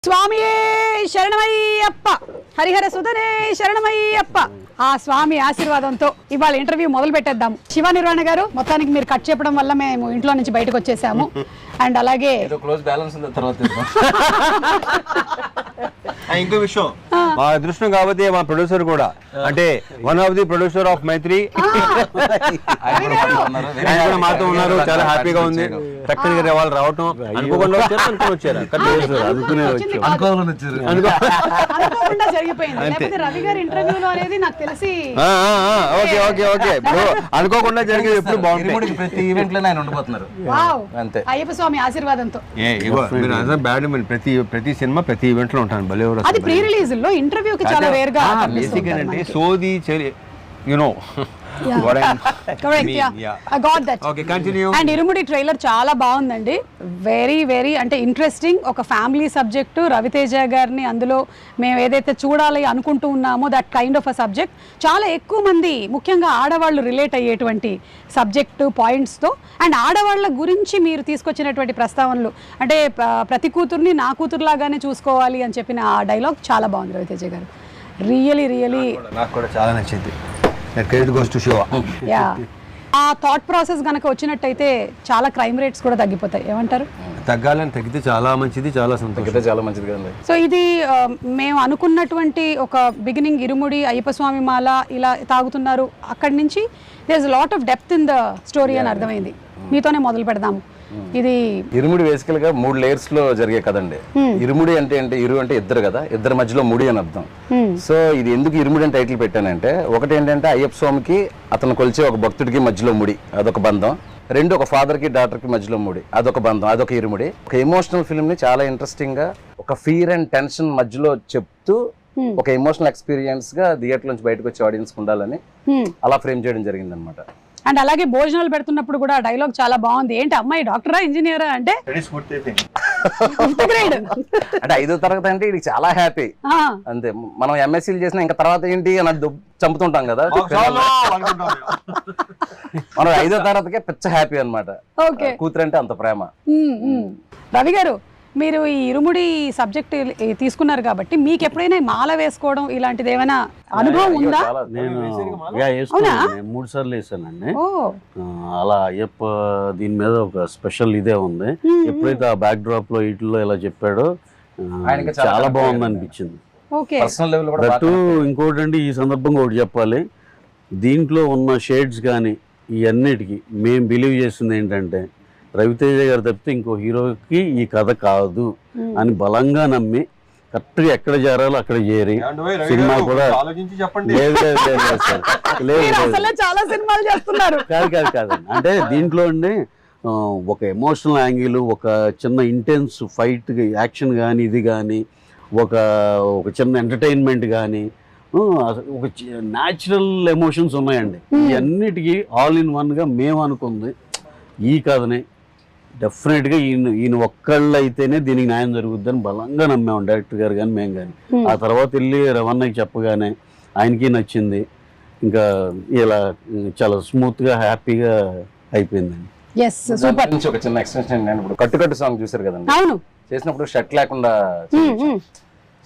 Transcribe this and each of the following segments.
స్వామియే శరణమయ్యప్ప హరిహర సుధనే శరణమయ్యప్ప. ఆ స్వామి ఆశీర్వాదంతో ఇవాళ ఇంటర్వ్యూ మొదలు పెట్టేద్దాం. శివ నిర్వాణ గారు, మొత్తానికి మీరు కట్ చెప్పడం వల్ల మేము ఇంట్లో నుంచి బయటకు వచ్చేసాము. అండ్ అలాగే ఇంకో విషయం, మా అదృష్టం కాబట్టి మా ప్రొడ్యూసర్ కూడా, అంటే one of the producer of Mythri మాతో ఉన్నారు. చాలా హ్యాపీగా ఉంది. చక్కగా వాళ్ళు రావటం అనుకోకుండా వచ్చారు. అనుకోకుండా జరిగేది ఎప్పుడు బాగుంటుంది. ప్రతి ఈవెంట్ లో ఆయన ఉండిపోతున్నారు అంతే. అయ్యప్ప స్వామి ఆశీర్వాదంతో ప్రతి సినిమా ప్రతి ఈవెంట్ లో ఉంటాను. భలే అది ప్రీ రిలీజ్ లో ఇంటర్వ్యూకి చాలా రేర్ గా బేసిక్ అంటే సోది యునో. అండ్ ఇరుముడి ట్రైలర్ చాలా బాగుందండి. వెరీ అంటే ఇంట్రెస్టింగ్. ఒక ఫ్యామిలీ సబ్జెక్టు, రవితేజ గారిని అందులో మేము ఏదైతే చూడాలి అనుకుంటూ ఉన్నామో that kind of a subject. చాలా ఎక్కువ మంది, ముఖ్యంగా ఆడవాళ్ళు రిలేట్ అయ్యేటువంటి సబ్జెక్టు పాయింట్స్తో, అండ్ ఆడవాళ్ళ గురించి మీరు తీసుకొచ్చినటువంటి ప్రస్తావనలు, అంటే ప్రతి కూతుర్ని నా కూతురులాగానే చూసుకోవాలి అని చెప్పిన ఆ డైలాగ్ చాలా బాగుంది రవితేజ గారు. రియలీ నాకు కూడా చాలా నచ్చింది. Credit goes to Shiva. Yeah, ఆ థాట్ ప్రాసెస్ కనుక వచ్చినట్టయితే చాలా క్రైమ్ రేట్స్ కూడా తగ్గిపోతాయి. ఏమంటారు? తగ్గాలని, తగ్గితే చాలా మంచిది, చాలా సంతోషం, చాలా మంచిది కదండి. సో ఇది మేము అనుకున్నటువంటి ఒక బిగినింగ్, ఇరుముడి అయ్యప్ప స్వామి మాల ఇలా తాగుతున్నారు, అక్కడి నుంచి there is lot of depth in the story అని అర్థమైంది. మీతోనే మొదలు పెడదాము. ఇది ఇరుముడి బేసికల్ గా 3 layers లో జరిగే కదండి. ఇరుముడి అంటే ఇరు అంటే ఇద్దరు కదా, ఇద్దరి మధ్యలో ముడి అని అర్థం. సో ఇది ఎందుకు ఇరుముడి అని టైటిల్ పెట్టానంటే, ఒకటి ఏంటంటే అయ్యప్ప స్వామికి అతను కొలిచే ఒక భక్తుడికి మధ్యలో ముడి, అదొక బంధం. 2 ఒక ఫాదర్ కి డాటర్ కి మధ్యలో ముడి, అదొక బంధం, అదొక ఇరుముడి. ఒక ఎమోషనల్ ఫిల్మ్ ని చాలా ఇంట్రెస్టింగ్ గా ఒక ఫియర్ అండ్ టెన్షన్ మధ్యలో చెప్తూ ఒక ఎమోషనల్ ఎక్స్పీరియన్స్ గా థియేటర్ నుంచి బయటకు వచ్చే ఆడియన్స్ ఉండాలని అలా ఫ్రేమ్ చేయడం జరిగింది అనమాట. అండ్ అలాగే భోజనాలు పెడుతున్నప్పుడు కూడా డైలాగ్ చాలా బాగుంది. ఏంటి అమ్మాయి డాక్టరా, ఇంజనీరా అంటే అంటే 5వ తరగతి అంటే ఇది చాలా హ్యాపీ అంతే. మనం ఎంఎస్సీలు చేసినా ఇంకా తర్వాత ఏంటి అని చంపుతుంటాం కదా, మనం 5వ తరగతికే పిచ్చ హ్యాపీ అనమాట. కూతురు అంటే అంత ప్రేమ. రవి గారు, మీరు ఈ ఇరుముడి సబ్జెక్ట్ తీసుకున్నారు కాబట్టి మీకు ఎప్పుడైనా మాల వేసుకోవడం ఇలాంటిది ఏమైనా అనుభవం ఉందా? నేను 3 సార్లు వేసానండి. అలా అయ్యప్ప దీని మీద ఒక స్పెషల్ ఇదే ఉంది. ఎప్పుడైతే ఆ బ్యాక్ డ్రాప్ లో వీటిలో ఇలా చెప్పాడో చాలా బాగుంది అనిపించింది. ఇంకోటి అండి, ఈ సందర్భంగా ఒకటి చెప్పాలి, దీంట్లో ఉన్న షేడ్స్ కానీ ఈ అన్నిటికీ మేము బిలీవ్ చేసింది ఏంటంటే, రవితేజ గారు తప్పితే ఇంకో హీరోకి ఈ కథ కాదు అని బలంగా నమ్మి కరెక్ట్గా ఎక్కడ చేరాలో అక్కడ చేరి సినిమా కూడా కాదు. అంటే దీంట్లో అండి ఒక ఎమోషనల్ యాంగిల్, ఒక చిన్న ఇంటెన్స్ ఫైట్ యాక్షన్ కానీ, ఇది కానీ ఒక చిన్న ఎంటర్టైన్మెంట్ కానీ, ఒక న్యాచురల్ ఎమోషన్స్ ఉన్నాయండి. ఈ అన్నిటికీ ఆల్ ఇన్ వన్గా మేము అనుకుంది ఈ కథనే డెఫినెట్గా ఈయన ఒక్కళ్ళు అయితేనే దీనికి న్యాయం జరుగుద్దని బలంగా నమ్మాము, డైరెక్టర్ గారు కానీ మేము కానీ. ఆ తర్వాత వెళ్ళి రవణకి చెప్పగానే ఆయనకి నచ్చింది. ఇంకా ఇలా చాలా స్మూత్గా హ్యాపీగా అయిపోయిందండి. ఒక చిన్న ఎక్స్టెన్షన్, ఇప్పుడు కట్టు సాంగ్ చూసారు కదండి, చేసినప్పుడు షర్ట్ లేకుండా.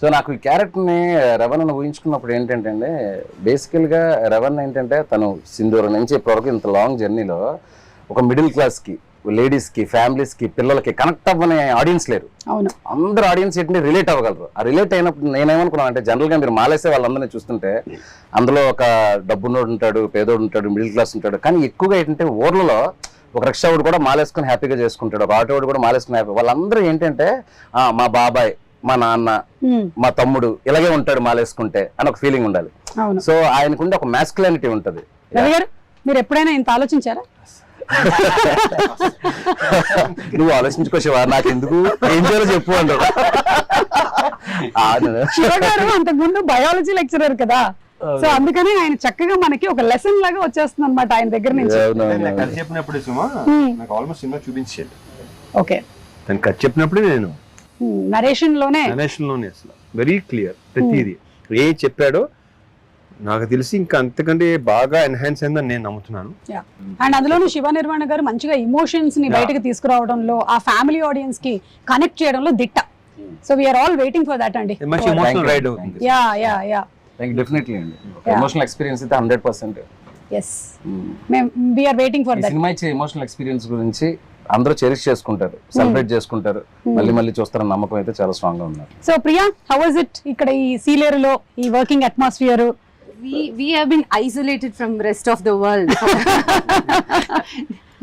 సో నాకు ఈ క్యారెక్టర్ని రవణను ఊహించుకున్నప్పుడు ఏంటంటే అండి, బేసికల్గా రవణ ఏంటంటే తను సింధూరం నుంచి ఇప్పటివరకు ఇంత లాంగ్ జర్నీలో ఒక మిడిల్ క్లాస్కి, లేడీస్కి, ఫ్యామిలీస్కి, పిల్లలకి కనెక్ట్ అవ్వని ఆడియన్స్ లేరు. అందరు ఆడియన్స్ ఏంటంటే రిలేట్ అవ్వగలరు. ఆ రిలేట్ అయినప్పుడు నేనేమనుకున్నాను అంటే, జనరల్గా మీరు మాలేసే వాళ్ళందరినీ చూస్తుంటే అందులో ఒక డబ్బున్నోడు ఉంటాడు, పేదోడు ఉంటాడు, మిడిల్ క్లాస్ ఉంటాడు. కానీ ఎక్కువగా ఏంటంటే ఊర్లలో ఒక రిక్షా వాడు కూడా మాలేసుకుని హ్యాపీగా చేసుకుంటాడు, ఒక ఆటో వాడు కూడా మాలేసుకుని హ్యాపీ. వాళ్ళందరూ ఏంటంటే మా బాబాయ్, మా నాన్న, మా తమ్ముడు ఇలాగే ఉంటాడు మాలేసుకుంటే అని ఒక ఫీలింగ్ ఉండాలి. సో ఆయనకుండే ఒక మ్యాస్కులానిటీ ఉంటుంది. మీరు ఎప్పుడైనా ఇంత ఆలోచించారా? నువ్వు ఆలోచించుకోవా, నాకు ఎందుకు, ఏం చేయాలో చెప్పు అంటారు. అంతకుముందు బయాలజీ లెక్చరర్ కదా, సో అందుకని ఆయన చక్కగా మనకి ఒక లెసన్ లాగా వచ్చేస్తుంది అనమాట ఆయన దగ్గర నుంచి. చెప్పినప్పుడు నాకు ఆల్మోస్ట్ సినిమా చూపించేది. ఓకే, కథ చెప్పినప్పుడు నేను నరేషన్ లోనే అసలు వెరీ క్లియర్ ప్రతిదీ ఏ చెప్పాడో నాకు తెలిసి ఇంకా అంతకంటే బాగా ఎన్హాన్స్ అయిందని నేను నమ్ముతున్నాను. అండ్ అందులోనూ శివ నిర్వాణ గారు మంచిగా ఎమోషన్స్ ని బయటకు తీసుకురావడంలో, ఆ ఫ్యామిలీ ఆడియన్స్ కి కనెక్ట్ చేయడంలో దిట్ట. So we are all waiting for that అండి. మంచి ఎమోషనల్ రైడ్ అవుతుంది. యా డెఫినెట్లీ అండి. ఎమోషనల్ ఎక్స్పీరియన్స్ అయితే 100%. ఎస్ వీఆర్ వెయిటింగ్ ఫర్ ఈ దట్. సినిమా ఇచ్చే ఎమోషనల్ ఎక్స్పీరియన్స్ గురించి అందరూ చెరిష్ చేసుకుంటారు, సెలబ్రేట్ చేసుకుంటారు, మళ్ళీ చూస్తారన్న నమ్మకం అయితే చాలా స్ట్రాంగ్ గా ఉన్నారు. So Priya, how was it ఇక్కడ ఈ సీలేరులో ఈ working atmosphere? We have been isolated from rest of the world.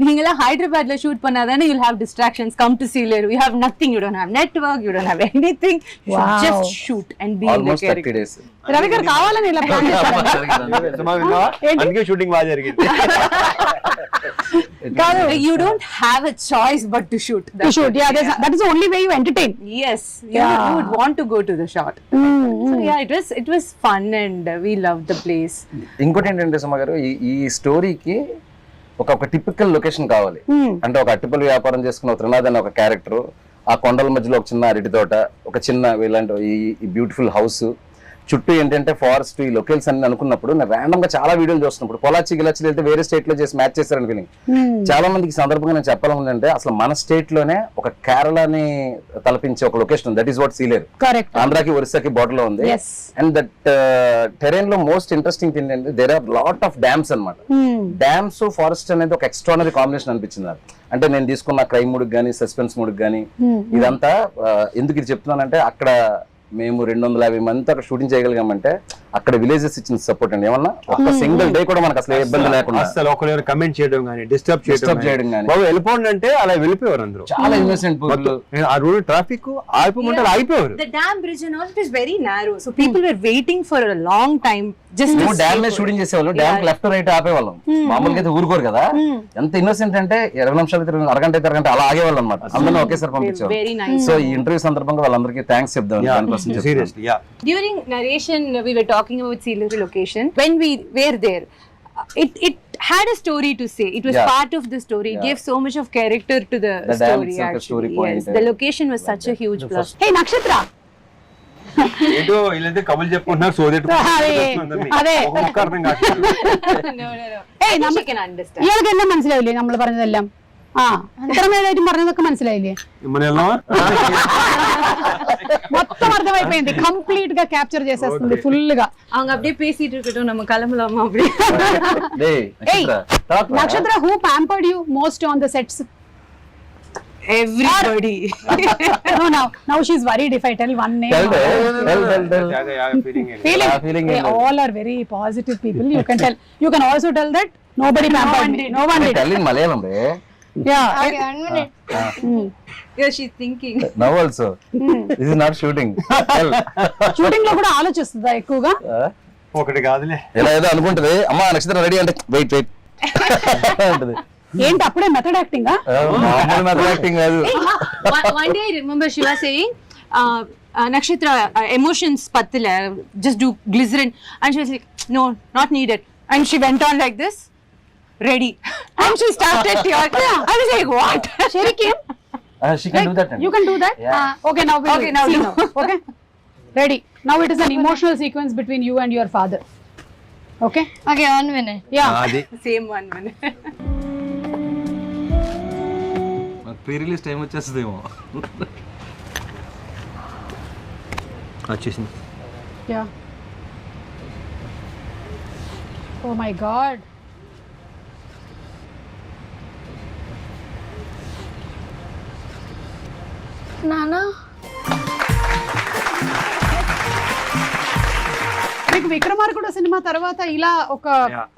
நீங்களா ஹைதராபாத்ல ஷூட் பண்ணாதானே you'll have distractions. Come to Sealeru, you have nothing, you don't have network, you don't have anything. You should Wow. just shoot and be in the almost 30 character. days. Ravi గారు కావాలని ఇలా plan చేశారు. సుమా విన్నావా? అందుకే shooting బాగా జరిగింది. You don't have a choice but to shoot. To shoot, yeah, that is the only way you entertain. Yes, Yeah. you would want to go to the shot. So yeah, it was fun and we loved the place. ఇంకోటి ఏంటంటే సుమ గారు, ఈ స్టోరీకి ఒక typical location కావాలి. అంటే ఒక అట్టిపల్లి వ్యాపారం చేసుకున్న త్రినాథ్ అనే ఒక క్యారెక్టర్, ఆ కొండల మధ్యలో ఒక చిన్న అరటి తోట, ఒక చిన్న ఇలాంటి ఈ బ్యూటిఫుల్ హౌస్, చుట్టూ ఏంటంటే ఫారెస్ట్, ఈ లొకేల్స్ అన్ని అనుకున్నప్పుడు నేను ర్యాండమ్ గా చాలా వీడియోలు చూస్తున్నప్పుడు పొలాచి గిలాచి వెళ్తే వేరే స్టేట్ లో చేసి మ్యాచ్ చేశారని ఫీలింగ్. చాలా మందికి సందర్భంగా నేను చెప్పాలంటే అసలు మన స్టేట్ లోనే ఒక కేరళని తలపించే ఒక location, that is what Sileru. Correct. ఆంధ్రాకి ఒరిస్సాకి బార్డర్ లో ఉంది. Yes. అండ్ దట్ టెరైన్ లో మోస్ట్ ఇంట్రెస్టింగ్ థింగ్ ఏంటంటే there are lot of dams అన్నమాట. డ్యామ్స్ ఫారెస్ట్ అనేది ఒక ఎక్స్ట్రానరీ కాంబినేషన్ అనిపించింది నాకు. అంటే నేను తీసుకున్న క్రైమ్ మూడ్ కానీ సస్పెన్స్ మూడ్ కానీ ఇదంతా ఎందుకు ఇది చెప్తున్నానంటే, అక్కడ మేము 250 మందితో అక్కడ షూటింగ్ చేయగలిగామంటే అక్కడ విలేజెస్ ఇచ్చిన సపోర్ట్ అండి. ఏమన్నా ఒక సింగిల్ డే కూడా మనకు అసలు ఏ ఇబ్బంది లేకుండా, అసలు ఒకరు కమెంట్ చేయడం కానీ డిస్టర్బ్ చేయడం కానీ, బాబు వెళ్ళిపోండి అంటే అలా వెళ్ళిపోయారు అందరూ. చాలా ఇన్నోసెంట్. ఆ రోడ్ ట్రాఫిక్ ఆగిపోమంటే ఆగిపోయారు. The dam bridge and all, it is very narrow, so people were waiting for a long time just to dam మీద షూటింగ్ చేసేవాళ్ళం, డ్యామ్ లెఫ్ట్ రైట్ ఆపేవాళ్ళం. మామూలుగా అయితే ఊరుకోరు కదా. ఎంత ఇన్నోసెంట్ అంటే 20 నిమిషాలు అరగంట అలా ఆగేవాళ్ళం అనమాట. అందరినీ ఒకేసారి పంపించారు. very nice. సో ఈ ఇంటర్వ్యూ సందర్భంగా వాళ్ళందరికీ థ్యాంక్స్ చెప్దాం. Seriously yeah. During narration, we were talking about Sealeru location. When we were there, it had a story to say. It was Yeah. part of the story. It gave so much of character to the The dam story. itself a Actually, story point. yes, the location was such a huge plus. హే నక్షత్ర, ఏదో వీళ్ళైతే కబులు చెప్పుకుంటున్నారు, సోదేటు അതെ. ఒక్క అర్థం కాదు. No. ഏയ് I think നമ്മ she can understand. ഇയാൾക്കെല്ലാം മനസ്സിലായില്ലേ നമ്മൾ പറഞ്ഞതെല്ലാം? ആ ഇത്രമേലായിട്ടും പറഞ്ഞതൊക്കെ മനസ്സിലായില്ലേ? మన వెళ్దామా? మొత్తం అర్థమైపోయింది, కంప్లీట్ గా క్యాప్చర్ చేసేస్తుంది ఫుల్ గా. அவங்க அப்படியே பேசிட்டு இருக்கட்டும், நம்ம கிளம்பலாமா அப்படியே. Hey, Nakshatra, who pampered you most on the sets? Everybody. No, she's worried if I tell one name. Feeling. They all are very positive people. You can tell. You can also tell that nobody pampered me. No one did. Malayalam ray. Yeah. Okay, 1 minute. Yeah, she's thinking. Now also. This is not shooting. Shooting లో కూడా ఆలోచిస్తుందా ఎక్కువగా? ఒకటి కాదులే, ఇలా ఏదో అనుకుంటది, అమ్మా నక్షత్రం ready అంటే వెయిట్ అంటది. ఏంటి అప్పుడే మెథడ్ యాక్టింగ్? మామూలు మెథడ్ యాక్టింగ్ కాదు. One day I remember she was saying, Nakshatra, emotions pattila, just do glycerin. And she was like, no, not needed. And she went on like this, ready. And she started tearing. I was like, what? Sherry came. She can do that. You can do that? Yeah. Okay, now we'll Okay, now see do. Okay? Ready. Now it is an emotional sequence between you and your father. Okay? Okay, 1 minute. Yeah. అది Same 1 minute. Pre release time వచ్చేస్తుందేమో. వచ్చేసింది. Yeah. Oh my God. Nana? మీకు విక్రమార్కుడు cinema తర్వాత ఇలా ఒక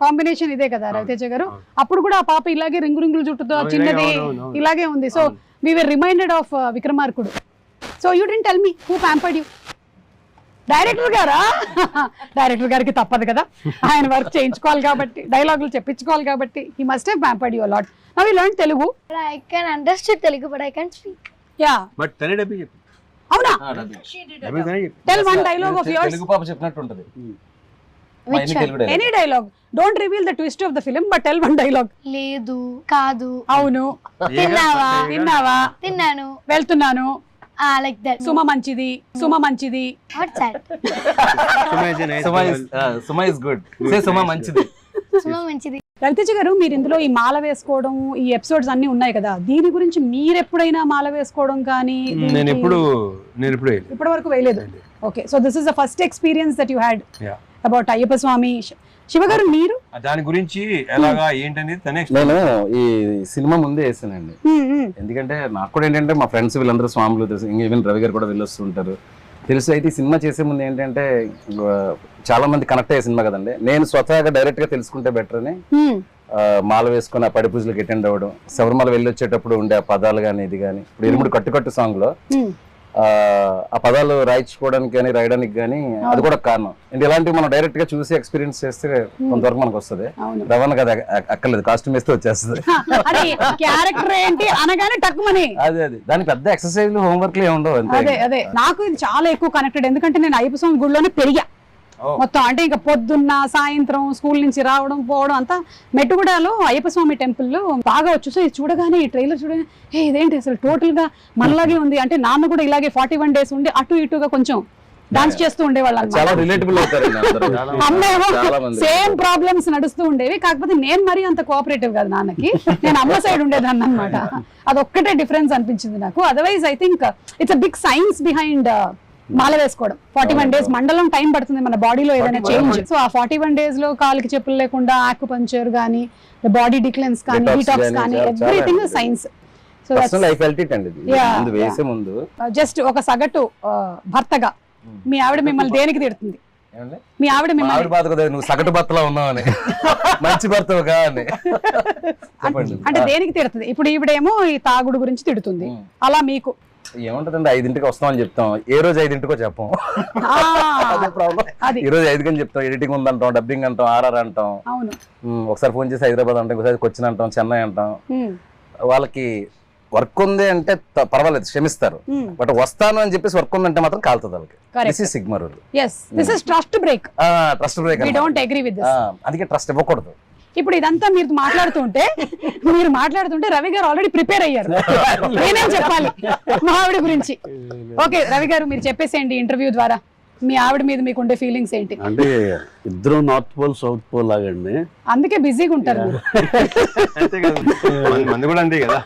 combination ఇదే కదా రవితేజ గారు? అప్పుడు కూడా ఆ పాప ఇలాగే రింగులు చుట్టుతో చిన్నది ఇలాగే ఉంది. So we were reminded of Vikramarkudu. So you didn't tell me who pampered you? Director గారా? డైరెక్టర్ గారికి తప్పదు కదా, ఆయన వర్క్ చేయించుకోవాలి కాబట్టి, డైలాగులు చెప్పించుకోవాలి కాబట్టి. He must have pampered you a lot. Now you learn Telugu. But I can understand Telugu, but I can't speak. Yeah. But తనే డబ్బి చెప్పి అవునా? Tell one dialogue of yours. Telugu పాప చెప్పినట్టు ఉంటది. Which one? Any dialogue. Don't reveal the twist of the film, but tell one dialogue. లేదు, కాదు, అవును, తిన్నావా, తిన్నావా, తిన్నాను, వెళ్తున్నాను, like that. సుమ మంచిది, సుమ మంచిది. What's that? Suma is good. Say Suma మంచిది. సుమ మంచిది. రవితేజ గారు, మీరు ఇందులో ఈ మాల వేసుకోవడం, ఈ ఎపిసోడ్స్ అన్ని ఉన్నాయి కదా, దీని గురించి మీరు ఎప్పుడైనా మాల వేసుకోవడం కానీ? నేను ఎప్పుడు ఇప్పటి వరకు వేయలేదు. Okay, so this is the first experience that you had about Ayyappa Swami. Shiva garu, మీరు దాని గురించి ఎలాగా ఏంటనేది నేను ఈ సినిమా ముందే వేసానండి. ఎందుకంటే నాకు కూడా ఏంటంటే మా ఫ్రెండ్స్ వీళ్ళందరూ స్వాములు తెలుసు, ఈవెన్ రవి గారు కూడా వెళ్ళొస్తుంటారు తెలుసు. అయితే ఈ సినిమా చేసే ముందు ఏంటంటే చాలా మంది కనెక్ట్ అయ్యే సినిమా కదండి. నేను స్వతహాగా డైరెక్ట్ గా తెలుసుకుంటే బెటర్ అని మాల వేసుకుని ఆ పడి పూజలకు అటెండ్ అవ్వడం, శబరిమల వెళ్ళి వచ్చేటప్పుడు ఉండే ఆ పదాలు కానీ ఇది కానీ, ఇప్పుడు ఇరుముడి కట్టు సాంగ్ లో ఆ పదాలు రాయించుకోవడానికి కానీ రాయడానికి కానీ అది కూడా కారణం. అంటే ఇలాంటివి మనం డైరెక్ట్ గా చూసి ఎక్స్పీరియన్స్ చేస్తే కొంతవరకు మనకు వస్తుంది. రవాణా కదా అక్కర్లేదు, కాస్ట్యూమ్ వేస్తే వచ్చేస్తుంది. అదే దాని పెద్ద ఎక్సర్సైజ్ హోంవర్క్ లో ఉండవు. అదే నాకు ఇది చాలా ఎక్కువ కనెక్టెడ్, ఎందుకంటే నేను అయ్యప్ప స్వామి గుడిలోనే పెరిగా మొత్తం. అంటే ఇంకా పొద్దున్న సాయంత్రం స్కూల్ నుంచి రావడం పోవడం అంతా మెట్టుగూడలో అయ్యప్ప స్వామి టెంపుల్ బాగా వచ్చు. సో ఇది చూడగానే, ఈ ట్రైలర్ చూడగానే ఇదేంటి అసలు టోటల్ గా మనలాగే ఉంది. అంటే నాన్న కూడా ఇలాగే 41 days ఉండి అటు ఇటుగా కొంచెం డాన్స్ చేస్తూ ఉండేవాళ్ళు. సేమ్ ప్రాబ్లమ్స్ నడుస్తూ ఉండేవి, కాకపోతే నేను మరీ అంత కోఆపరేటివ్ కాదు నాన్నకి, నేను అమ్మ సైడ్ ఉండేదాన్ని అనమాట. అదొక్కటే డిఫరెన్స్ అనిపించింది నాకు. Otherwise I think it's a big science behind మాల వేసుకోవడం. 41 days మండలం టైం పడుతుంది మన బాడీలో ఏదైనా చేంజ్. సో ఆ 41 days లో కాలికి చెప్పులు లేకుండా ఆక్యుపంక్చర్ కానీ, బాడీ డిక్లెన్స్ కానీ, డీటాక్స్ కానీ, ఎవ్రీథింగ్ సైన్స్. సో జస్ట్ ఒక సగటు భర్తగా మీ ఆవిడ మిమ్మల్ని దేనికి తిడుతుంది? మీ ఆవిడ మిమ్మల్ని నువ్వు సగటు భర్తలో ఉన్నావని, మంచి భర్తగా అని అంటే దేనికి తిడుతుంది? ఇప్పుడు ఈవిడేమో ఈ తాగుడు గురించి తిడుతుంది, అలా మీకు ఏముంటదండి? 5ంటికి వస్తామని చెప్తాం, ఏ రోజు 5ంటికో చెప్పం. ఈ రోజు 5 చెప్తాం, ఎడిటింగ్ ఉందంటాం, డబ్బింగ్ అంటాం, ఆర్ఆర్ అంటాం, ఒకసారి ఫోన్ చేసి హైదరాబాద్ అంటాం, ఒకసారి కొచ్చిన్ అంటాం, చెన్నై అంటాం. వాళ్ళకి వర్క్ ఉంది అంటే పర్వాలేదు, క్షమిస్తారు. బట్ వస్తాను అని చెప్పేసి వర్క్ ఉందంటే మాత్రం కాలుతుంది వాళ్ళకి. Trust break. అందుకే ట్రస్ట్ ఇవ్వకూడదు. ఇప్పుడు ఇదంతా మీరు మాట్లాడుతుంటే రవి గారు ఆల్రెడీ ప్రిపేర్ అయ్యారు, నేనేం చెప్పాలి మా ఆవిడ గురించి. ఓకే రవి గారు, మీరు చెప్పేసేయండి ఇంటర్వ్యూ ద్వారా మీ ఆవిడ మీద మీకు ఉండే ఫీలింగ్స్ ఏంటి? అంటే ఇద్దరు నార్త్ పోల్ సౌత్ పోల్ లాగండి, అందుకే బిజీగా ఉంటారు. మంది కూడా అంతే కదా.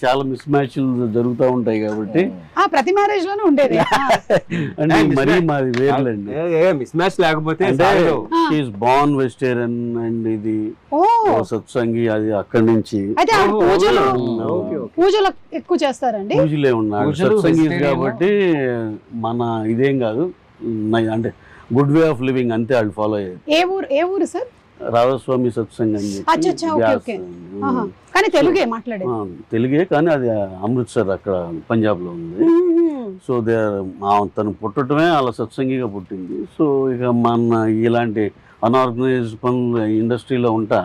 చాలా మిస్ మ్యాచ్లు జరుగుతూ ఉంటాయి కాబట్టి ప్రతి మ్యారేజ్ లోనే ఉండేది. అంటే మరీ మాది వేర్లండి, మిస్ మ్యాచ్ లేకపోతే. బార్న్ వెజిటేరియన్ అండ్ ఇది సత్సంగి, అది అక్కడి నుంచి. అయితే పూజలు ఎక్కువ చేస్తారండి? పూజలే ఉన్నాడు సత్సంగి కాబట్టి మన ఇదేం కాదు, అంటే గుడ్ వే ఆఫ్ లివింగ్ అంతే వాళ్ళు ఫాలో అయ్యేది. ఏ ఊరు సార్? రాధాస్వామి సత్సంగ్ అని చెప్పి. కానీ తెలుగే కానీ అది అమృత్సర్ అక్కడ పంజాబ్ లో ఉంది. సో తను పుట్టడమే అలా సత్సంగిగా పుట్టింది. సో ఇక మన ఇలాంటి అన్ఆర్గనైజ్డ్ పనులు ఇండస్ట్రీలో ఉంటా,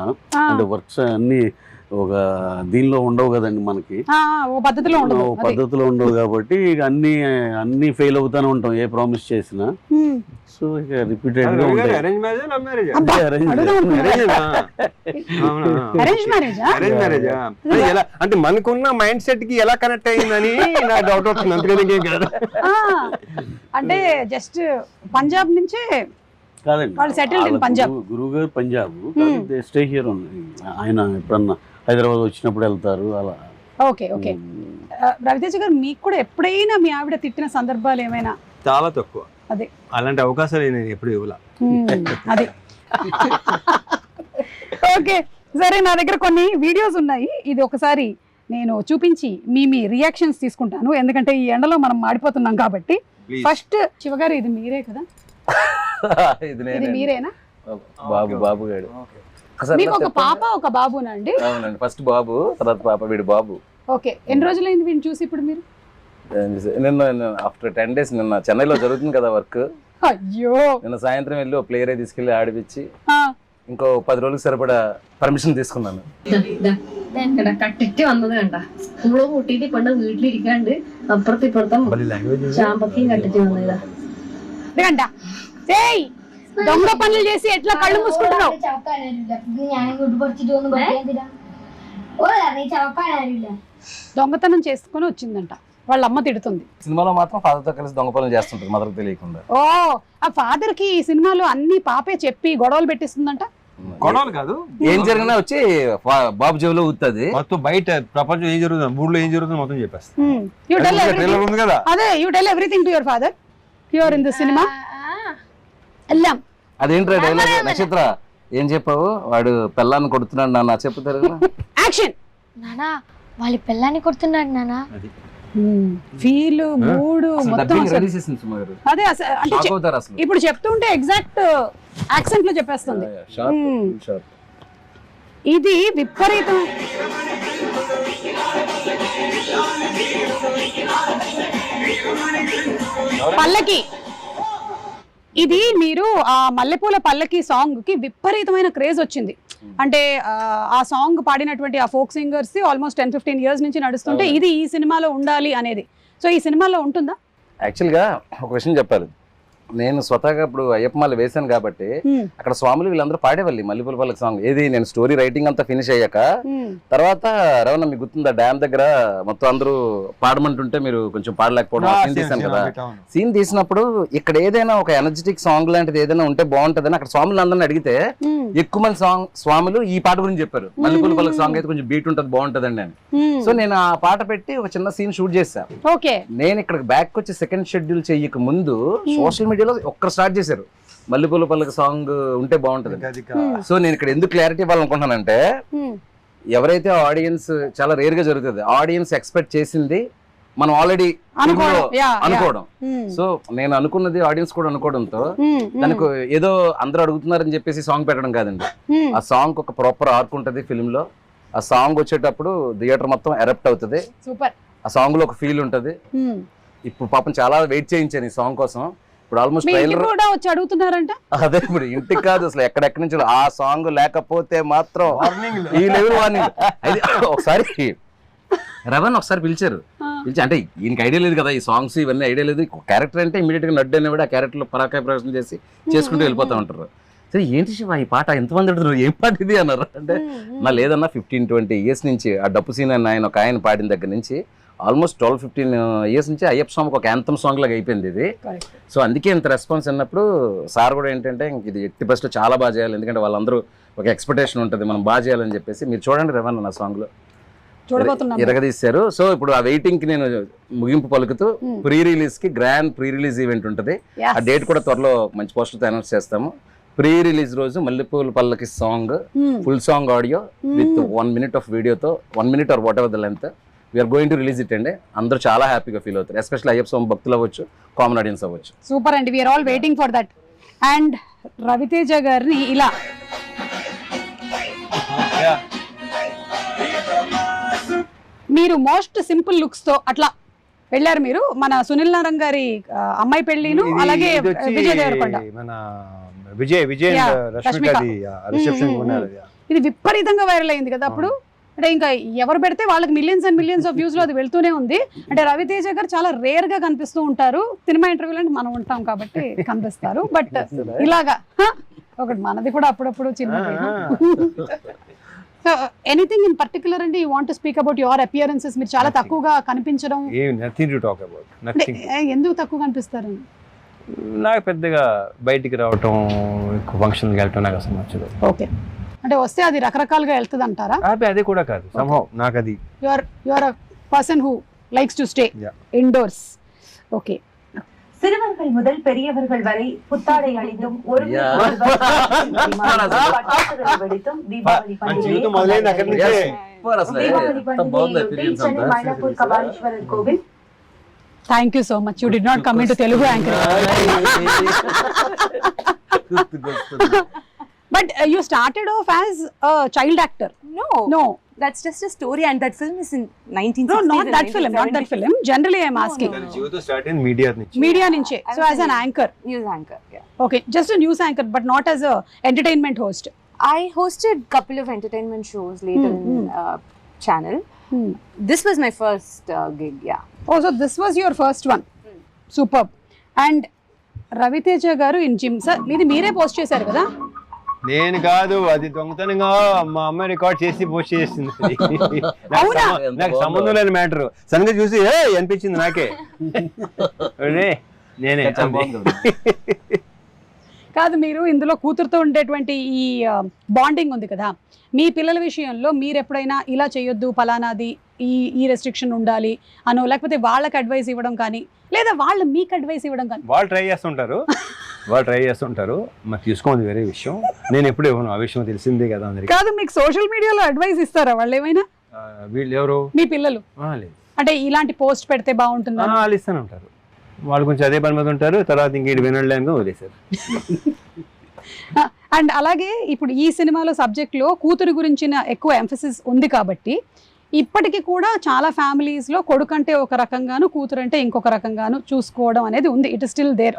అంటే వర్క్స్ అన్ని ఒక దీనిలో ఉండవు కదండి మనకి, పద్ధతిలో ఉండవు కాబట్టి ఇక అన్ని ఫెయిల్ అవుతానే ఉంటాం ఏ ప్రామిస్ చేసినా. సో ఇక రిపీటెడ్ గా ఉంటాయి. అంటే మనకున్న మైండ్ సెట్ కి ఎలా కనెక్ట్ అయ్యిందని నాకు డౌట్ వస్తుంది. అందుకని అంటే జస్ట్ పంజాబ్ నుంచే కాదండి, గురువు గారు పంజాబ్, స్టే హియర్ ఉంది. ఆయన ఎప్పుడన్నా హైదరాబాద్ వచ్చినప్పుడు వెళ్తారు అలా. Okay okay. రవితేజ గారు, మీకు కూడా ఎప్పుడైనా మీ ఆవిడ తిట్టిన సందర్భాలు ఏమైనా? చాలా తక్కువ. అదే అలాంటి అవకాశాలు నేను ఎప్పుడు ఇవ్వలా. అది ఓకే సరే, నా దగ్గర కొన్ని వీడియోస్ ఉన్నాయి, ఇది ఒకసారి నేను చూపించి మీ రియాక్షన్స్ తీసుకుంటాను, ఎందుకంటే ఈ ఎండలో మనం మాడిపోతున్నాం కాబట్టి. ఫస్ట్ శివగారు, ఇది మీరే కదా? ఇది మీరేనా? బాబు గారు. మీకు ఒక పాప ఒక బాబునండి? అవునండి, ఫస్ట్ బాబు, తర్వాత పాప, వీడు బాబు. ఓకే, ఎన్ని రోజులైంది వీడిని చూసి ఇప్పుడు మీరు? నిన్న ఆఫ్టర్ 10 days, నిన్న చెన్నైలో జరుగుతుంది కదా వర్క్. అయ్యో, నిన్న సాయంత్రం వెళ్ళి ఒక ప్లేయర్ తీసుకెళ్లి ఆడిపించి ఇంకో 10 రోజులకు సరిపడా పర్మిషన్ తీసుకున్నాను. കട്ടിട്ട് വന്നതുകണ്ട നമ്മള് കൂട്ടിട്ട് പണ്ട് വീട്ടിലിരിക്കാണ്ട് അപ്പുറത്ത് ഇപ്പുറത്തും ചാമ്പക്കയും കട്ടിട്ട് വന്നതാ. దొంగ పనులు చేసి ఎట్లా కళ్ళు మూసుకుంటున్నావు? దొంగతనం చేసుకొని వచ్చిందంట. వాళ్ళ అమ్మ తిడుతుంది. సినిమాలో మాత్రం father తో కలిసి దొంగ పనులు చేస్తుంటారు మదర్కి తెలియకుండా. ఓ ఆ ఫాదర్ కి ఈ సినిమాలో అన్ని పాపే చెప్పి గొడవలు పెట్టిస్తుందంట. గొడవలు కాదు, ఏం జరిగినా వచ్చి బాబు జేబులో ఊతుంది. మొత్తం బయట ప్రపంచం ఏం జరుగుతుంది, ఊళ్ళో ఏం జరుగుతుంది మొత్తం చెప్పేస్తా. యు టెల్ ట్రైలర్ ఉంది కదా, అదే you tell everything to your father here in this cinema. ఎల్లాం. అదేంట్రా డైలాగ్ నక్షత్ర ఏం చెప్పావు? వాడు పెళ్ళాన్ని కొడుతున్నాడు నాన్న చెప్పుతారు. యాక్షన్. నానా వాళ్ళ పిల్లాన్ని కొడుతున్నాడు నానా. ఫీల్ మూడ్ మొత్తం అదే అసలు ఇప్పుడు చెప్తుంటే ఎగ్జాక్ట్ యాక్సెంట్ లో చెప్పేస్తుంది. ఇది విపరీతం. పల్లకి ఇది మీరు ఆ మల్లెపూల పల్లకి సాంగ్ కి విపరీతమైన క్రేజ్ వచ్చింది. అంటే ఆ సాంగ్ పాడినటువంటి ఆ ఫోక్ సింగర్స్ ఆల్మోస్ట్ 10-15 ఇయర్స్ నుంచి నడుస్తుంటే ఇది ఈ సినిమాలో ఉండాలి అనేది. సో ఈ సినిమాలో ఉంటుందా? యాక్చువల్గా ఒక విషయం చెప్పాలి, నేను స్వతహాగా ఇప్పుడు అయ్యప్పమాల వేశాను కాబట్టి అక్కడ స్వాములు వీళ్ళందరూ పాడేవాళ్ళు మల్లెపూల పల్లకి సాంగ్. ఏది నేను స్టోరీ రైటింగ్ అంతా ఫినిష్ అయ్యాక తర్వాత రవణ మీకు గుర్తుందా డ్యామ్ దగ్గర మొత్తం అందరూ పాడమంటుంటే మీరు కొంచెం పాడలేకపోవడం సీన్ తీసాను కదా. సీన్ తీసినప్పుడు ఇక్కడ ఏదైనా ఒక ఎనర్జెటిక్ సాంగ్ లాంటిది ఏదైనా ఉంటే బాగుంటదని అక్కడ స్వాములు అందరిని అడిగితే ఎక్కువ మంది స్వాములు ఈ పాట గురించి చెప్పారు. మల్లెపూల పల్లకి సాంగ్ అయితే కొంచెం బీట్ ఉంటది బాగుంటదండి అని. సో నేను ఆ పాట పెట్టి ఒక చిన్న సీన్ షూట్ చేశాను. నేను ఇక్కడ బ్యాక్ వచ్చి సెకండ్ షెడ్యూల్ చెయ్యక ముందు సోషల్ మీడియాలో ఒక్కరు స్టార్ట్ చేశారు మల్లెపూల పల్లకి సాంగ్ ఉంటే బాగుంటది. సో నేను ఇక్కడ ఎందుకు క్లారిటీ ఇవ్వాలనుకుంటున్నానంటే ఎవరైతే ఆడియన్స్ చాలా రేర్ గా జరుగుతుంది, ఆడియన్స్ ఎక్స్పెక్ట్ చేసింది మనం ఆల్రెడీ అనుకోవడం. సో నేను అనుకున్నది ఆడియన్స్ కూడా అనుకోవడంతో దానికి ఏదో అందరూ అడుగుతున్నారని చెప్పేసి సాంగ్ పెట్టడం కాదండి. ఆ సాంగ్ ఒక ప్రాపర్ ఆర్క్ ఉంటది ఫిల్మ్ లో. ఆ సాంగ్ వచ్చేటప్పుడు థియేటర్ మొత్తం ఎరప్ట్ అవుతుంది. ఆ సాంగ్ లో ఒక ఫీల్ ఉంటది. ఇప్పుడు పాపం చాలా వెయిట్ చేయించాను ఈ సాంగ్ కోసం. ఇప్పుడు ఆల్మోస్ట్ ట్రైలర్ అడుగుతున్నారంట. అదే ఇప్పుడు ఇంటికి కాదు అసలు ఎక్కడెక్కడి నుంచి ఆ సాంగ్ లేకపోతే మాత్రం ఈ లెవెల్ వార్నింగ్. అయితే ఒకసారి రవణ్ ఒకసారి పిలిచారు, అంటే ఈయనకి ఐడియా లేదు కదా ఈ సాంగ్స్ ఇవన్నీ ఐడియా లేదు. క్యారెక్టర్ అంటే ఇమీడియట్ గా నడ్డు అనేవాడు ఆ క్యారెక్టర్ లో పరాకాయ ప్రవేశం చేసి చేసుకుంటూ వెళ్ళిపోతా ఉంటారు. సరే ఏంటి శివ ఈ పాట ఎంతమంది అడుగుతున్నారు, ఏం పాట ఇది అన్నారు. అంటే నా లేదన్నా 15-20 ఇయర్స్ నుంచి ఆ డప్పు సీన్ అని ఆయన ఒక ఆయన పాడిన దగ్గర నుంచి ఆల్మోస్ట్ 12-15 ఇయర్స్ నుంచి అయ్యప్ప సాంగ్ ఒక యాంథమ్ సాంగ్ లాగా అయిపోయింది ఇది. సో అందుకే ఇంత రెస్పాన్స్ అన్నప్పుడు సార్ కూడా ఏంటంటే ఇది ఎట్టి బెస్ట్ చాలా బాగా చేయాలి, ఎందుకంటే వాళ్ళందరూ ఒక ఎక్స్పెక్టేషన్ ఉంటుంది మనం బాగా చేయాలని చెప్పేసి. మీరు చూడండి రవణ నా సాంగ్ లో ఎరగదీశారు. సో ఇప్పుడు ఆ వెయిటింగ్ కి నేను ముగింపు పలుకుతూ ప్రీ రిలీజ్ కి గ్రాండ్ ప్రీ రిలీజ్ ఈవెంట్ ఉంటుంది. ఆ డేట్ కూడా త్వరలో మంచి పోస్టర్తో అనౌన్స్ చేస్తాము. ప్రీ రిలీజ్ రోజు Mallepoola Pallaki song full song audio with 1 minute of వీడియోతో 1 minute or whatever the length we are going to release it అండి. అందరూ చాలా హ్యాపీగా ఫీల్ అవుతారు, ఎస్పెషల్లీ అయ్యప్ప స్వామి భక్తులు అవ్వచ్చు, కామన్ ఆడియన్స్ అవ్వచ్చు. సూపర్ అండి, we are all waiting for that. And Ravi Teja గారిని ఇలా మీరు మోస్ట్ సింపుల్ లుక్స్ తో అట్లా వెళ్ళారు మీరు. మన సునీల్ నారాయణ గారి అమ్మాయి పెళ్లిను అలాగే విజయ్ దేవరకొండ ఇది విపరీతంగా వైరల్ అయింది కదా అప్పుడు. అంటే ఇంకా ఎవరు పెడితే వాళ్ళకి millions and millions of views లో అది వెళ్తూనే ఉంది. అంటే రవితేజ గారు చాలా రేర్ గా కనిపిస్తూ ఉంటారు, సినిమా ఇంటర్వ్యూలో మనం ఉంటాం కాబట్టి కనిపిస్తారు. బట్ ఇలాగా ఒకటి మనది కూడా అప్పుడప్పుడు చిన్న. సో ఎనీథింగ్ ఇన్ పర్టికులర్ అండి you want to speak about your appearances? మీరు చాలా తక్కువగా కనిపించడం. ఎందుకు తక్కువ కనిపిస్తారు? నాకు పెద్దగా బయటికి రావటం, ఎక్కువ ఫంక్షన్కి వెళ్ళటం నాకు అసలు నచ్చదు. ఓకే, అంటే వస్తే అది రకరకాలుగా వెళ్తుంది అంటారా? అది కూడా కాదు, somehow నాకు అది you are a person who likes to stay indoors. Okay. சிறுவர்கள் முதல் பெரியவர்கள் வரை புத்தாடை அணிந்தும் ஒரு வெடித்தும் தீபாவளி பண்டிகையை சென்னை மயிலாப்பூர் கபாலீஸ்வரர் கோவில். Thank you so much. You did not come into Telugu anchor. But you started off as a child actor. No. That's just a story, and that film is in 1960s. No, not that film. Not that film. Generally, I'm asking. జీవితం start in media నుంచి. Media నుంచి. So as an anchor. News anchor. Yeah. Okay, just a news anchor, but not as a entertainment host. I hosted couple of entertainment shows later in channel. This was my first gig. Yeah. Oh, so this was your first one. Superb. And Ravi Teja garu in gym sir మీది మీరే post చేశారు కదా? నేను కాదు, అది దొంగతనంగా మా అమ్మాయి రికార్డ్ చేసి పోస్ట్ చేసింది. నాకు సంబంధం లేని మ్యాటర్. సడన్గా చూసి అనిపించింది నాకే, నేనే. కాదు, మీరు ఇందులో కూతురుతో ఉండేటువంటి ఈ బాండింగ్ ఉంది కదా, మీ పిల్లల విషయంలో మీరు ఎప్పుడైనా ఇలా చేయొద్దు పలానాది ఈ రెస్ట్రిక్షన్ ఉండాలి అనో, లేకపోతే వాళ్ళకి అడ్వైస్ ఇవ్వడం కానీ, లేదా వాళ్ళు మీకు అడ్వైస్ ఇవ్వడం కానీ? వాళ్ళు ట్రై చేస్తుంటారు, మరి తీసుకోండి వేరే విషయం. నేను ఎప్పుడు ఇవ్వను, ఆ విషయం తెలిసిందే కదా అందరికి. కాదు, మీకు సోషల్ మీడియాలో అడ్వైస్ ఇస్తారా వాళ్ళు ఏమైనా? వీళ్ళు ఎవరు? మీ పిల్లలు. లేదు, అంటే ఇలాంటి పోస్ట్ పెడితే బాగుంటుంది వాళ్ళు ఇస్తూనే ఉంటారు. వాళ్ళు కొంచెం అదే పని మీద ఉంటారు, తర్వాత ఇంకేటి వినలేక వదిలేశారు. అండ్ అలాగే ఇప్పుడు ఈ సినిమాలో సబ్జెక్ట్లో కూతురు గురించిన ఎక్కువ ఎంఫసిస్ ఉంది కాబట్టి ఇప్పటికీ కూడా చాలా ఫ్యామిలీస్ లో కొడుకు అంటే ఒక రకంగాను, కూతురు అంటే ఇంకొక రకంగాను చూసుకోవడం అనేది ఉంది. It is still there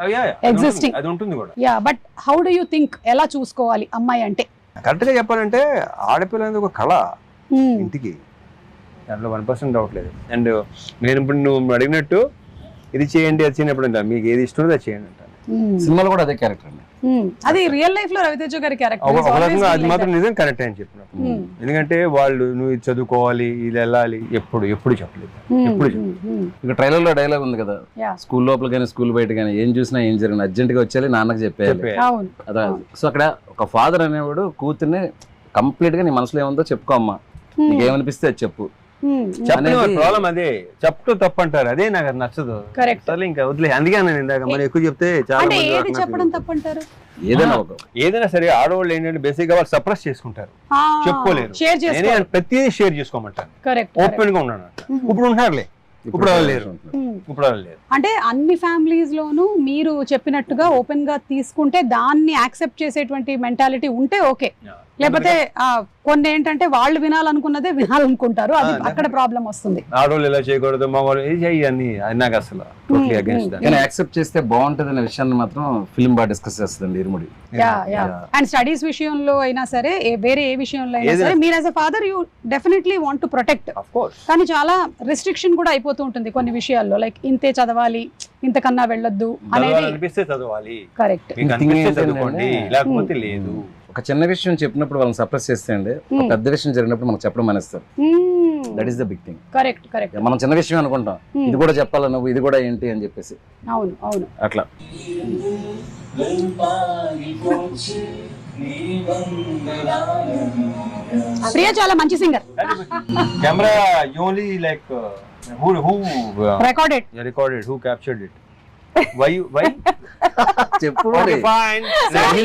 existing. అది ఉంటుంది కూడా. Yeah, but how do you think ఎలా చూసుకోవాలి అమ్మాయి అంటే? కరెక్ట్ గా చెప్పాలంటే ఆడపిల్ల అనేది ఒక కళ ఇంటికి, దాంట్లో 1% డౌట్ లేదు. అండ్ నేను ఇప్పుడు నువ్వు అడిగినట్టు ఇది చేయండి అది చేయనప్పుడు అంట, మీకు ఏది ఇష్టం అది చేయండి అంటాను. సినిమాలో కూడా అదే క్యారెక్టర్ అండి. అది రియల్ లైఫ్ లో రవితేజ గారి క్యారెక్టర్. అది మాత్రం నిజం కరెక్ట్ అని చెప్పినప్పుడు, ఎందుకంటే వాళ్ళు నువ్వు ఇది చదువుకోవాలి ఇది వెళ్ళాలి ఎప్పుడు చెప్పలేదు. ఇక ట్రైలర్ లో డైలాగ్ ఉంది కదా, స్కూల్ లోపల కానీ స్కూల్ బయట కానీ ఏం చూసినా ఏం జరిగిన అర్జెంట్ గా వచ్చేయాలి, నాన్నకి చెప్పేయాలి. అదే. సో అక్కడ ఒక ఫాదర్ అనేవాడు కూతుర్ని కంప్లీట్ గా నీ మనసులో ఏముందో చెప్పుకో అమ్మా, నీకేమనిపిస్తే అది చెప్పు. ప్రాబ్లం అదే, చెప్తూ తప్పు అంటారు, అదే నాకు అది నచ్చదు. సరే ఇంకా వదిలే, అందుకే నేను ఇందాక మరి ఎక్కువ చెప్తే చాలా ఏదైనా సరే ఆడవాళ్ళు ఏంటంటే బేసిక్ గా వాళ్ళు సప్రెస్ చేసుకుంటారు, చెప్పుకోలేరు. ప్రతిదీ షేర్ చేసుకోమంటారు, ఓపెన్ గా ఉన్నాను. ఇప్పుడు ఉంటారులే, ఇప్పుడు లేరు. అంటే అన్ని ఫ్యామిలీస్ లోనూ మీరు చెప్పినట్టుగా ఓపెన్ గా తీసుకుంటే దాన్ని యాక్సెప్ట్ చేసేటువంటి మెంటాలిటీ ఉంటే ఓకే. లేకపోతే కొన్ని ఏంటంటే వాళ్ళు వినాలనుకున్నదే వినాలనుకుంటారు, అది అక్కడ ప్రాబ్లం వస్తుంది. ఆడవాళ్ళు ఇలా చేయకూడదు, మగవాళ్ళు అన్ని నాకు అసలు టోటలీ అగైన్స్ట్. కానీ యాక్సెప్ట్ చేస్తే బాగుంటది అనే విషయాన్ని మాత్రం ఫిల్మ్ బాగా డిస్కస్ చేస్తుంది ఇరుముడి. అండ్ స్టడీస్ విషయంలో అయినా సరే, వేరే ఏ విషయంలో అయినా సరే, మీరు as a father you definitely want to protect. కానీ చాలా రెస్ట్రిక్షన్ కూడా అయిపోతూ ఉంటుంది కొన్ని విషయాల్లో, లైక్ ఇంతే చదవాలి, ఇంతకన్నా వెళ్ళొద్దు అనేది. కరెక్ట్. లేకపోతే లేదు. ఒక చిన్న విషయం చెప్పినప్పుడు వాళ్ళని సప్రెస్ చేస్తే అండి, ఒక పెద్ద విషయం జరిగినప్పుడు మనకు చెప్పడం మానేస్తారు. That is the big thing. Correct. మనం చిన్న విషయం అనుకుంటాం, ఇది కూడా చెప్పాలా నువ్వు, ఇది కూడా ఏంటి అని చెప్పేసి. అవును అట్లా. ప్రియా చాలా మంచి singer. Camera only like who recorded who captured it, why చెప్పు.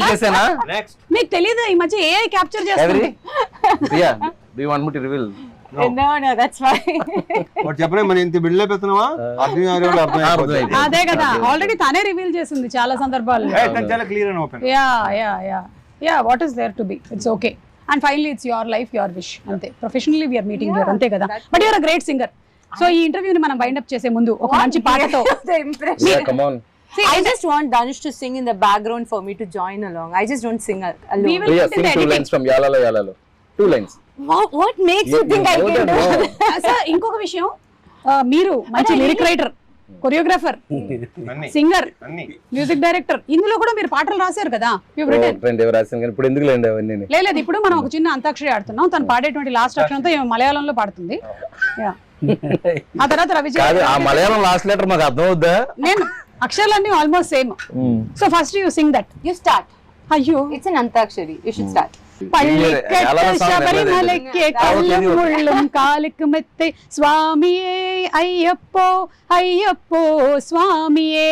చేసానా నెక్స్ట్ మీకు తెలియదు ఈ మధ్య ఏఐ క్యాప్చర్ చేస్తుంది. Priya, do you want me to reveal? No, that's fine. చెప్పలే మన ఇంత బిల్డప్ ఎత్తున్నావా, అదే కదా, ఆల్రెడీ తనే రివీల్ చేసింది చాలా సందర్భాల్లో. చాలా clear and open. Yeah what is there to be, it's okay. And finally it's your life, your wish, అంతే. ప్రొఫెషనల్లీ వీఆర్ మీటింగ్ హియర్, అంతే కదా. But your a great singer. సో ఈ ఇంటర్వ్యూని మనం వైండ్ అప్ చేసే ముందు ఒక మంచి పాటతో. Come on. See, I just want Danush to sing in the background for me to join along. I just don't sing alone. We will sing 2 lines from Yalalo Yalalo. 2 lines. What makes you think I can do? Sir ఇంకొక విషయం, మీరు మంచి lyric writer, choreographer, singer, music director, ఇందులో కూడా మీరు పాటలు రాశారు కదా. ఇప్పుడు ఎందుకు లేండి అవన్నీ? లేదు, ఇప్పుడు మనం ఒక చిన్న అంతాక్షరి ఆడుతున్నాం, తను పాడేటువంటి లాస్ట్ అక్షరంతో మలయాళంలో పాడుతుంది. ఆ తర్వాత రవిజయ్. ఆ మలయాళం లాస్ట్ లెటర్ మాకు అర్థం అవుద్దా? నేను అక్షరాలన్నీ almost same. So first you sing that. You start. అయ్యో, It's an antakshari. You should start. ശബരിമലയ്ക്ക് കള്ളും മുള്ളും കാലിക്ക് മെത്തെ സ്വാമിയേ അയ്യപ്പോ അയ്യപ്പോ സ്വാമിയേ.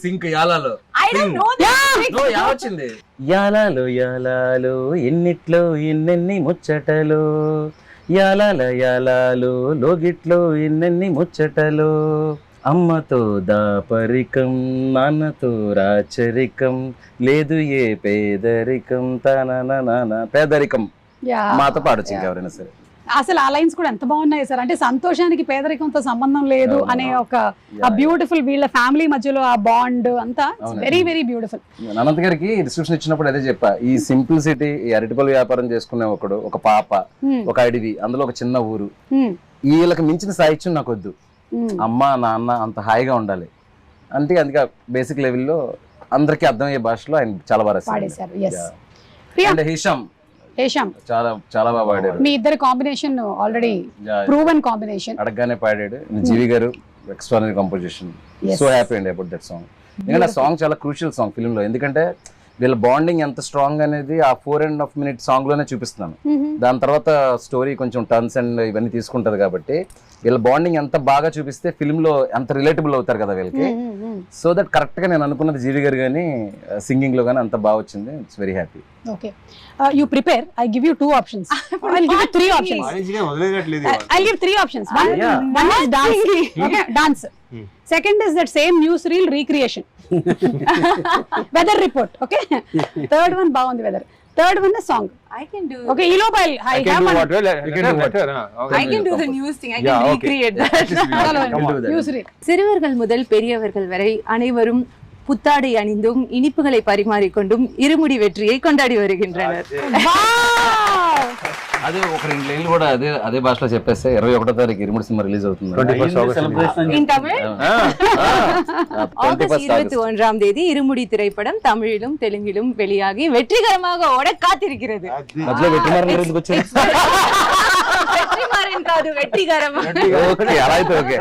సింక్ యాలాలో. I don't know this. యావచ్చింది. యాలాలో యాలాలో ఎన్నిట్లో ఎన్నెన్ని ముచ్చటలో, యాలాల యాలాలో లోగిట్లో ఎన్నెన్ని ముచ్చటలో, అమ్మతో దాపరికం నాన్నతో రాచరికం, లేదు ఏ పేదరికం తన పేదరికం. మాతో పాడొచ్చు ఇంకెవరైనా సరే. అసలు ఆ లైన్స్ కూడా ఎంత బాగున్నాయి సార్. అంటే సంతోషానికి పేదరికంతో సంబంధం లేదు అనే ఒక బ్యూటిఫుల్, వీళ్ళ ఫ్యామిలీ మధ్యలో ఆ బాండ్ అంతా వెరీ వెరీ బ్యూటిఫుల్. అనంత్ గారికి డిస్క్రిప్షన్ ఇచ్చినప్పుడు అదే చెప్పా, ఈ సింప్లిసిటీ, ఈ అరటిపల్లి వ్యాపారం చేసుకునే ఒకడు, ఒక పాప, ఒక అడవి, అందులో ఒక చిన్న ఊరు, వీళ్ళకి మించిన సాహిత్యం నాకు వద్దు. అమ్మ నాన్న అంత హాయిగా ఉండాలి. అందుకే బేసిక్ లెవెల్లో అందరికీ అర్థమయ్యే భాషలో ఆయన చాలా బాగా రాశారు. అండ్ హిషామ్ చాలా చాలా బాగా పాడారు. మీ ఇద్దరి కాంబినేషన్ ఆల్రెడీ ప్రూవెన్ కాంబినేషన్. అడగగానే పాడాడు. జీవి గారు ఎక్స్ట్రానరీ కంపోజిషన్. సో హ్యాపీ అండి అబౌట్ దట్ సాంగ్. ఎందుకంటే ఆ సాంగ్ చాలా క్రూషియల్ సాంగ్ ఫిల్మ్ లో. ఎందుకంటే వీళ్ళ బాండింగ్ ఎంత స్ట్రాంగ్ అనేది ఆ 4.5 minute సాంగ్ లోనే చూపిస్తున్నాను. దాని తర్వాత స్టోరీ కొంచెం టర్న్స్ అండ్ ఇవన్నీ తీసుకుంటది కాబట్టి వీళ్ళ బాండింగ్ ఎంత బాగా చూపిస్తే ఫిల్మ్ లో ఎంత రిలేటబుల్ అవుతారు కదా వీళ్ళకి. సో దట్ కరెక్ట్ గా నేను అనుకున్నది జీవి గారు కానీ సింగింగ్ లో కానీ అంత బాగా వచ్చింది. It's very happy. Okay, you prepare. I give you 2 options. I'll give you 3 options. I'll give 3 options. One is dance. Okay, dance. Second is that same newsreel recreation. Weather report. Okay. Third one bagundi weather. Third one is song. I can do. Okay, Elope, I have one. I can do the news thing. I can recreate that. Newsreel. சிறுவர்கள் முதல் பெரியவர்கள் வரை அனைவரும் புத்தாடை அணிந்தும் இனிப்புகளை பரிமாறிக்கொண்டும் இருமுடி வெற்றியை கொண்டாடி வருகின்றனர். అదే ఒక 2 లైన్లు కూడా అదే భాషలో చెప్పేస్తే 21వ తారీఖు ఇరుముడి సినిమా రిలీజ్ అవుతుంది. In Tamil? ஆகஸ்ட் 21ஆம் தேதி இருமுடி திரைப்படம் தமிழிலும் தெலுங்கிலும் வெளியாகி வெற்றிகரமாக ஓட காத்திருக்கிறது. మధ్యలో వెట్టిమారన్ గారు ఎందుకు వచ్చారు? வெற்றிமாறன் కాదు, வெற்றிகரம். ఓకే, అలా అయితే okay.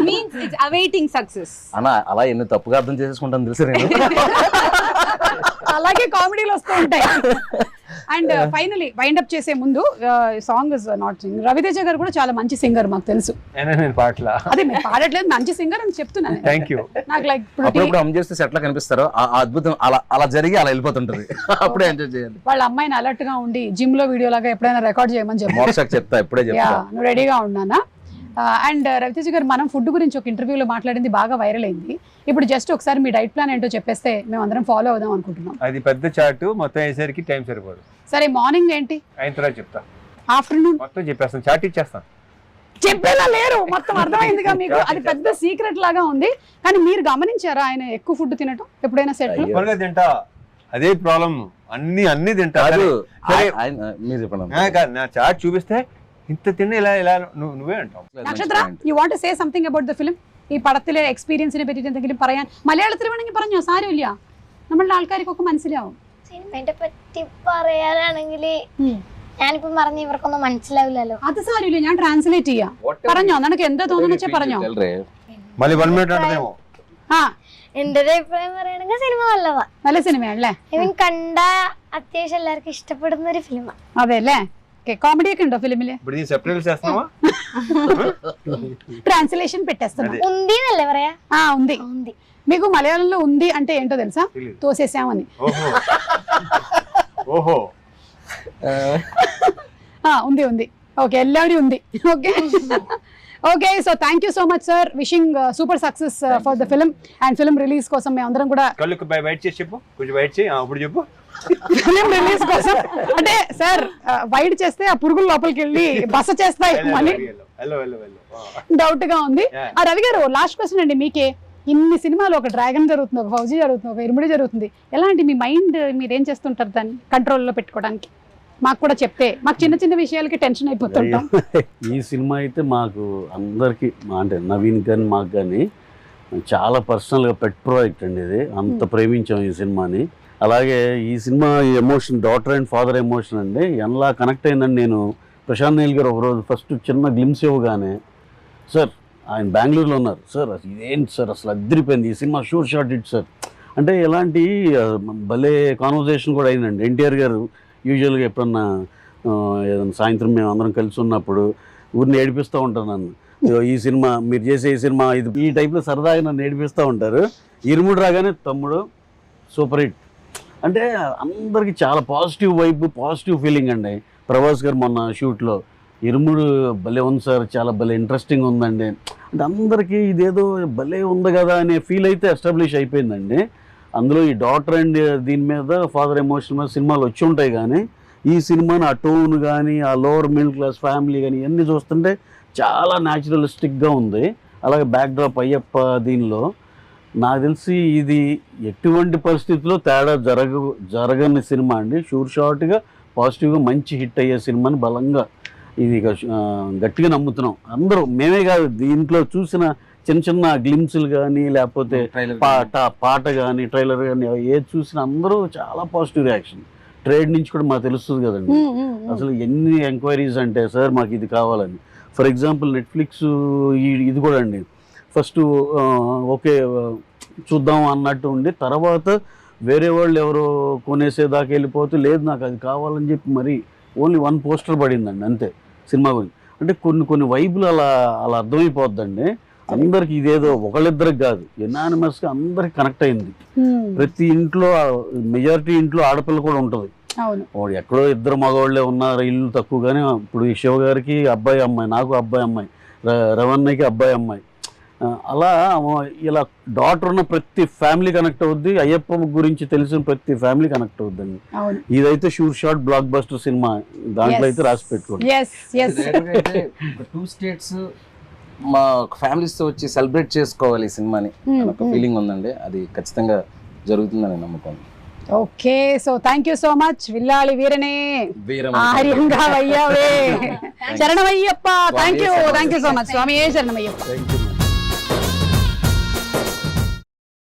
Means it's awaiting success. అన్నా అలా ఎన్ని తప్పుగా అర్థం చేసేసుకుంటాను తెలుసు నేను. అలాగే కామెడీలు వస్తూ ఉంటాయి. అండ్ ఫైనలీ వైండ్ అప్ చేసే ముందు song is not sing. Ravi Teja garu కూడా చాలా మంచి సింగర్ మాకు తెలుసు. నేను పాటలా అదే మీరు పాడట్లేదు, మంచి సింగర్ అని చెప్తున్నాను. Thank you. నాకు లైక్ అప్పుడప్పుడు అమ్ చేస్తే సెట్ లా కనిపిస్తారు. ఆ అద్భుతం అలా జరిగి అలా వెళ్ళిపోతుంటది. అప్పుడే ఎంజాయ్ చేయాలి. వాళ్ళ అమ్మాయిని అలర్ట్ గా ఉండి జిమ్ లో వీడియో లాగా ఎప్పుడైనా రికార్డ్ చేయమని చెప్పి మోక్షకి చెప్తా, ఇప్పుడే చెప్తా. నువ్వు రెడీగా ఉన్నానా? అండ్ రవితేజ గారు మనం ఫుడ్ గురించి ఒక ఇంటర్వ్యూలో మాట్లాడింది బాగా వైరల్ అయింది. ఇప్పుడు జస్ట్ ఒకసారి మీ డైట్ ప్లాన్ ఏంటో చెప్పేస్తే మేము అందరం ఫాలో అవుదాం అనుకుంటున్నాం. అది పెద్ద చార్ట్, మొత్తం అయ్యేసరికి టైం సరిపోదు. సరే, మార్నింగ్ ఏంటి, అయిన తర్వాత చెప్తా. ఆఫ్టర్నూన్ మొత్తం చెప్పేస్తాను, చార్ట్ ఇచ్చేస్తాను. చెప్పేలా లేరు, మొత్తం అర్థమైందిగా మీకు. అది పెద్ద సీక్రెట్ లాగా ఉంది. కానీ మీరు గమనించారా ఆయన ఎక్కువ ఫుడ్ తినటం ఎప్పుడైనా సెట్? తింటా, అదే ప్రాబ్లం. అన్ని తింటా. మీరు చెప్పండి. నా చార్ట్ చూపిస్తే ఇంత తిన్న ఇలా నువ్వే అంటావు. നക്ഷത്ര, you want to say something about the film? ഈ പടത്തിലെ എക്സ്പീരിയൻസിനെ പറ്റിയിട്ട് എന്തെങ്കിലും പറയാൻ? മലയാളത്തിൽ വേണമെങ്കിൽ പറഞ്ഞോ, സാരമില്ല, നമ്മളുടെ ആൾക്കാർക്കൊക്കെ മനസ്സിലാവും. സിനിമയെ പറ്റി പറയാനാണെങ്കിൽ ഞാനിപ്പോ പറഞ്ഞ ഇവർക്കൊന്നും മനസ്സിലാവില്ലല്ലോ. അത് സാരമില്ല, ഞാൻ ട്രാൻസ്ലേറ്റ് ചെയ്യാം. പറഞ്ഞോ, നിനക്ക് എന്താ തോന്നുന്നു വെച്ചാൽ പറഞ്ഞോ. మళ్ళీ 1 minute అంటదేమో. ആ, എന്റെ ഒരു അഭിപ്രായം പറയുകയാണെങ്കിൽ സിനിമ നല്ലതാ, നല്ല സിനിമയാണല്ലേ? ഐ മീൻ കണ്ട അത്യാവശ്യം എല്ലാവർക്കും ഇഷ്ടപ്പെടുന്ന ഒരു ഫിലിമാണ്. അതെ അല്ലേ? కామెడీ ഒക്കെ ఉണ്ടో ఫిలిమిല്? ఇప్పుడు దీన్ని సబ్టైటిల్స్ చేస్తున్నావా? ట్రాన్స్లేషన్ పెట్టేస్తున్నా. ఉంది అన్నല്ലേ പറയാ? ఉంది. ఉంది. మీకు మలయాళంలో ఉంది అంటే ఏంటో తెలుసా? తోసేసామని. ఓహో. ఉంది. ఓకే, എല്ലാവരും ఉంది. Okay. Okay, so thank you so much sir. Wishing super success for the film and film release కోసం మేము అందరం కూడా. కళ్ళకు బయట చేసి చెప్పు, కొంచెం బయట చేయి. అప్పుడు చెప్పు. ఫిల్మ్ రిలీజ్ కోసం అంటే సార్ వైడ్ చేస్తే ఆ పురుగులు లోపలికి వెళ్ళి బస చేస్తాయి అని డౌట్ గా ఉంది. రవి గారు, లాస్ట్ క్వశ్చన్ అండి మీకే. ఇన్ని సినిమాలు, ఒక డ్రాగన్ జరుగుతుంది, ఒక ఫౌజీ జరుగుతుంది, ఒక ఇరుముడి జరుగుతుంది. ఎలాంటి మీ మైండ్ మీరేం చేస్తుంటారు దాన్ని కంట్రోల్లో పెట్టుకోవడానికి? మాకు కూడా చెప్తే, మాకు చిన్న చిన్న విషయాలకి టెన్షన్ అయిపోతుంటాం. ఈ సినిమా అయితే మాకు అందరికి, అంటే నవీన్ కానీ మాకు కానీ చాలా పర్సనల్గా పెట్ ప్రాజెక్ట్ అండి ఇది. అంత ప్రేమించాం ఈ సినిమాని. అలాగే ఈ cinema emotion, daughter and father emotion అండి, ఎలా కనెక్ట్ అయిందని నేను ప్రశాంత్ నీల్ గారు ఒకరోజు ఫస్ట్ చిన్న గ్లిమ్స్ ఇవ్వగానే, సార్ ఆయన బెంగళూరులో ఉన్నారు, సార్ ఇదేంటి సార్ అసలు అదిరిపోయింది ఈ cinema, sure shot it sir అంటే ఎలాంటి భలే కాన్వర్జేషన్ కూడా అయిందండి. ఎన్టీఆర్ గారు యూజువల్గా ఎప్పుడన్నా ఏదైనా సాయంత్రం మేము అందరం కలిసి ఉన్నప్పుడు ఊరిని ఏడిపిస్తూ ఉంటారు నన్ను, ఈ సినిమా మీరు చేసే ఈ సినిమా ఇది, ఈ టైప్లో సరదాగా నన్ను ఏడిపిస్తూ ఉంటారు. ఇరుముడు రాగానే తమ్ముడు సూపర్ హిట్ అంటే అందరికీ చాలా పాజిటివ్ వైబ్, పాజిటివ్ ఫీలింగ్ అండి. ప్రభాస్ గారు మొన్న షూట్లో ఇరుముడు భలే ఉంది సార్, చాలా భలే ఇంట్రెస్టింగ్ ఉందండి అంటే అందరికీ ఇదేదో భలే ఉంది కదా అనే ఫీల్ అయితే ఎస్టాబ్లిష్ అయిపోయిందండి. అందులో ఈ డాటర్ అండ్ దీని మీద ఫాదర్ ఎమోషన్ మీద సినిమాలు వచ్చి ఉంటాయి, కానీ ఈ సినిమాని ఆ టోన్ కానీ, ఆ లోవర్ మిడిల్ క్లాస్ ఫ్యామిలీ కానీ ఇవన్నీ చూస్తుంటే చాలా న్యాచురలిస్టిక్గా ఉంది. అలాగే బ్యాక్డ్రాప్ అయ్యప్ప దీనిలో నాకు తెలిసి ఇది ఎటువంటి పరిస్థితుల్లో తేడా జరగని సినిమా అండి. షూర్ షార్ట్గా పాజిటివ్గా మంచి హిట్ అయ్యే సినిమాని బలంగా ఇది గట్టిగా నమ్ముతున్నాం అందరూ. మేమే కాదు, దీంట్లో చూసిన చిన్న చిన్న గ్లిమ్స్లు కానీ, లేకపోతే పాట కానీ, ట్రైలర్ కానీ ఏది చూసినా అందరూ చాలా పాజిటివ్ రియాక్షన్. ట్రేడ్ నుంచి కూడా మాకు తెలుస్తుంది కదండి. అసలు ఎన్ని ఎంక్వైరీస్ అంటే సార్ మాకు ఇది కావాలని. ఫర్ ఎగ్జాంపుల్ నెట్ఫ్లిక్స్ ఇది కూడా అండి, ఫస్ట్ ఓకే చూద్దాం అన్నట్టు ఉండి తర్వాత వేరే వాళ్ళు ఎవరో కొనేసేదాకా వెళ్ళిపోతే లేదు నాకు అది కావాలని చెప్పి మరి ఓన్లీ 1 పోస్టర్ పడిందండి అంతే సినిమా గురించి. అంటే కొన్ని వైపులు అలా అర్థమైపోద్దండి అందరికి. ఇదేదో ఒకళ్ళిద్దరికి కాదు, ఎనానిమస్గా అందరికి కనెక్ట్ అయింది. ప్రతి ఇంట్లో మెజారిటీ ఇంట్లో ఆడపిల్ల కూడా ఉంటుంది. వాడు ఎక్కడో 2 మగవాళ్ళే ఉన్నారు, ఇల్లు తక్కువగానే. ఇప్పుడు ఈ శివ గారికి అబ్బాయి అమ్మాయి, నాకు అబ్బాయి అమ్మాయి, రవణకి అబ్బాయి అమ్మాయి, అలా ఇలా డాటర్ ఉన్న ప్రతి ఫ్యామిలీ కనెక్ట్ అవుద్ది. అయ్యప్ప గురించి తెలిసిన ప్రతి ఫ్యామిలీ కనెక్ట్ అవుద్దండి. ఇదైతే sure shot blockbuster cinema, దాంట్లో అయితే రాసి పెట్టుకోండి. 2 స్టేట్స్ మా ఫ్యామిలీస్ తో వచ్చి సెలబ్రేట్ చేసుకోవాలి ఈ సినిమాని ఒక ఫీలింగ్ ఉందండి. అది ఖచ్చితంగా జరుగుతుందని నమ్ముతాను. Okay, so thank you so much. విల్లాలి వీరనే ఆర్యంగా వయ్యావే. శరణమయ్యప్ప. Thank you so much. స్వామి శరణమయ్యప్ప.